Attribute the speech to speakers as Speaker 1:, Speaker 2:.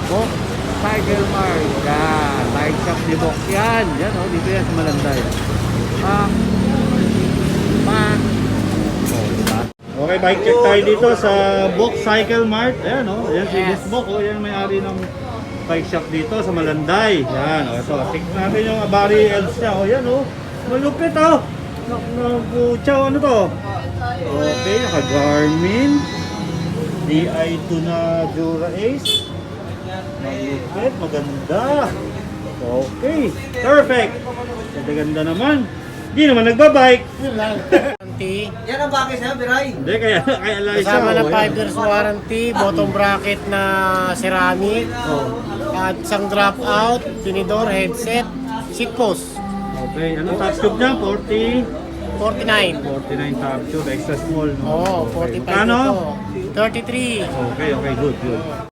Speaker 1: Bok Cycle Mart. Yan. Bike shop ni Bok yan. Yan o. Dito yan sa Malanday. Pak. Pak. Oh, diba? Okay, bike check tayo dito sa Bok Cycle Mart. Ayan o. Ayan si Miss Bok o. Yan may-ari ng bike shop dito sa Malanday. Yan o. Ito. Check natin yung Abari Elves niya. O yan o. Malupit o. Nakuchaw ano to? Okay, naka-Garmin. Di2 na Dura Ace. Malupit, maganda. Okay, perfect. Ganda naman. Di naman nagbabike.
Speaker 2: Warranty.
Speaker 3: Yan ang bakit sa'yo, Biray.
Speaker 1: Hindi, kaya Liza.
Speaker 2: Kasama ng
Speaker 1: oh,
Speaker 2: 5 years warranty, bottom bracket na ceramic, at isang drop out, tinidor, headset, seat post.
Speaker 1: Okay, ano top tube niya?
Speaker 2: 49.
Speaker 1: 49 top tube, extra small. No?
Speaker 2: Oo,
Speaker 1: Okay.
Speaker 2: 45
Speaker 1: Magkano?
Speaker 2: ito. 33.
Speaker 1: Okay, good.